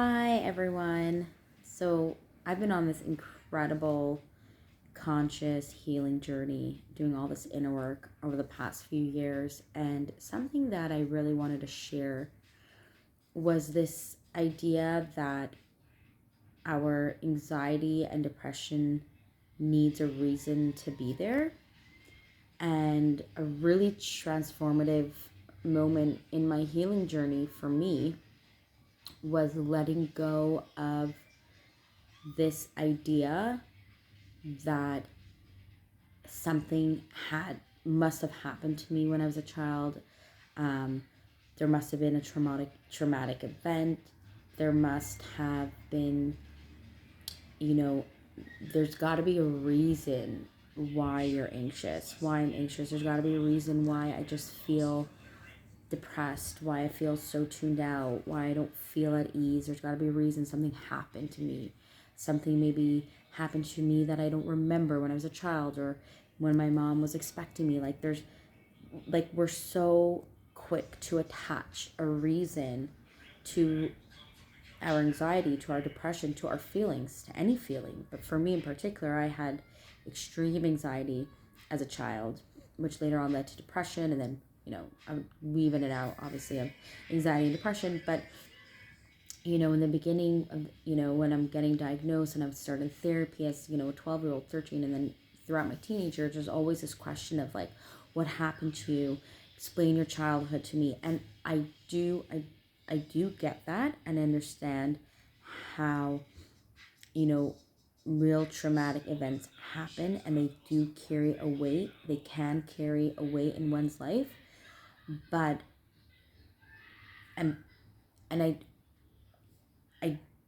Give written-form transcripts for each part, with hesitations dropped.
Hi, everyone. So, I've been on this incredible conscious healing journey, doing all this inner work over the past few years. And something that I really wanted to share was this idea that our anxiety and depression needs a reason to be there. And a really transformative moment in my healing journey for me was letting go of this idea that something had must have happened to me when I was a child. Um, there must have been a traumatic event. There must have been, you know, there's got to be a reason why you're anxious. Why I'm anxious. There's got to be a reason why I just feel depressed. Why I feel so tuned out. Why I don't feel at ease. There's got to be a reason something happened to me. Something maybe happened to me that I don't remember when I was a child or when my mom was expecting me. We're so quick to attach a reason to our anxiety, to our depression, to our feelings, to any feeling. But for me in particular, I had extreme anxiety as a child, which later on led to depression. And then, I'm weaving it out, obviously, of anxiety and depression. But, in the beginning of, when I'm getting diagnosed and I'm starting therapy as, a 12-year-old, 13, and then throughout my teenage years, there's always this question of like, what happened to you? Explain your childhood to me. And I do get that and understand how, you know, real traumatic events happen and they do carry a weight. They can carry a weight in one's life. But and and I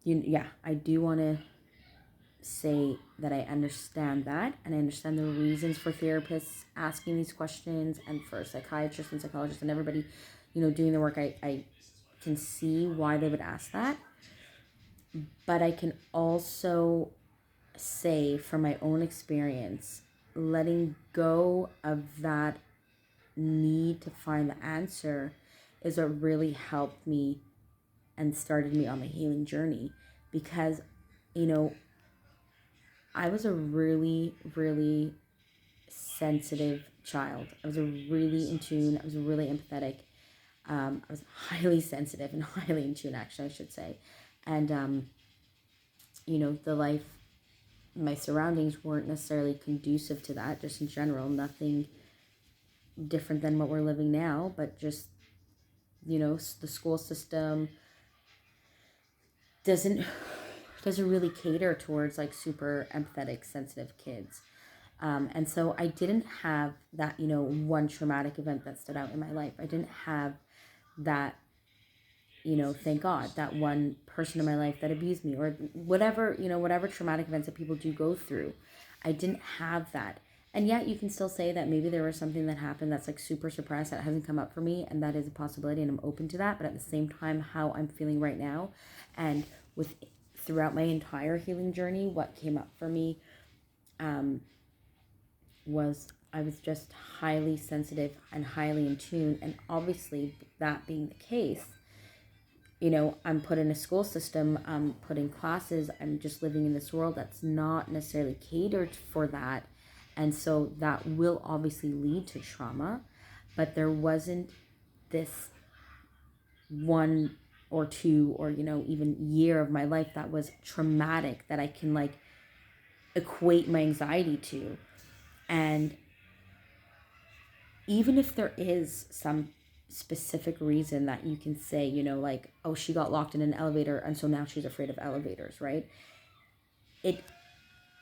yeah, I do want to say that I understand that, and I understand the reasons for therapists asking these questions and for psychiatrists and psychologists and everybody, doing the work. I can see why they would ask that. But I can also say from my own experience, letting go of that need to find the answer is what really helped me and started me on the healing journey. Because, you know, I was a really, really sensitive child. I was a really in tune. I was really empathetic. I was highly sensitive and highly in tune, actually, I should say. And, the life, my surroundings weren't necessarily conducive to that, just in general. Nothing different than what we're living now, but just, the school system doesn't doesn't really cater towards like super empathetic, sensitive kids. And so I didn't have that, one traumatic event that stood out in my life. I didn't have that, thank God, that one person in my life that abused me or whatever, whatever traumatic events that people do go through. I didn't have that. And yet you can still say that maybe there was something that happened that's like super suppressed that hasn't come up for me. And that is a possibility. And I'm open to that. But at the same time, how I'm feeling right now and with throughout my entire healing journey, what came up for me um, was I was just highly sensitive and highly in tune. And obviously, that being the case, I'm put in a school system, I'm put in classes, I'm just living in this world that's not necessarily catered for that. And so that will obviously lead to trauma. But there wasn't this one or two or, even year of my life that was traumatic that I can like equate my anxiety to. And even if there is some specific reason that you can say, like, oh, she got locked in an elevator and so now she's afraid of elevators, right? It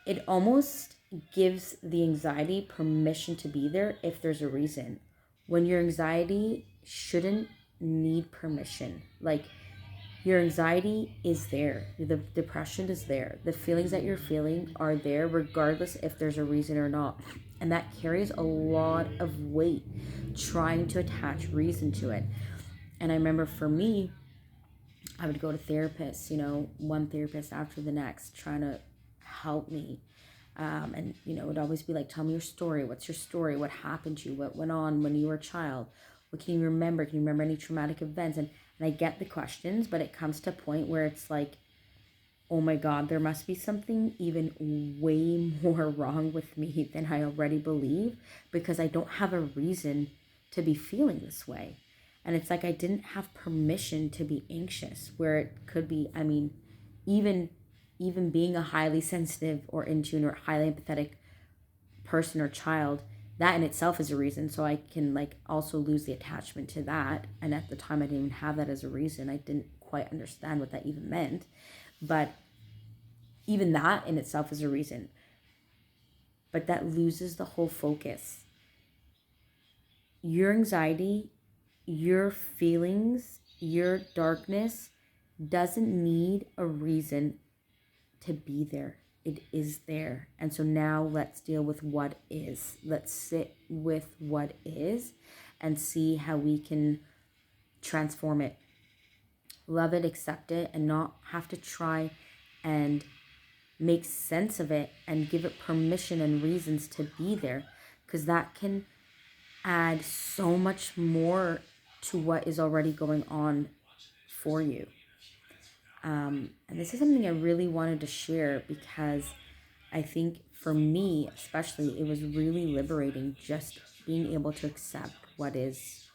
it almost gives the anxiety permission to be there if there's a reason. When your anxiety shouldn't need permission. Like your anxiety is there. The depression is there. The feelings that you're feeling are there regardless if there's a reason or not. And that carries a lot of weight trying to attach reason to it. And I remember for me, I would go to therapists, one therapist after the next, trying to help me. And, it would always be like, tell me your story. What's your story? What happened to you? What went on when you were a child? What can you remember? Can you remember any traumatic events? And and I get the questions, but it comes to a point where it's like, oh my God, there must be something even way more wrong with me than I already believe, because I don't have a reason to be feeling this way. And it's like I didn't have permission to be anxious, where it could be, I mean, even being a highly sensitive or in tune or highly empathetic person or child, that in itself is a reason. So I can like also lose the attachment to that. And at the time I didn't even have that as a reason. I didn't quite understand what that even meant. But even that in itself is a reason. But that loses the whole focus. Your anxiety, your feelings, your darkness doesn't need a reason to be there. It is there. And so now let's deal with what is. Let's sit with what is and see how we can transform it. Love it, accept it, and not have to try and make sense of it and give it permission and reasons to be there, because that can add so much more to what is already going on for you. And this is something I really wanted to share, because I think for me especially, it was really liberating just being able to accept what is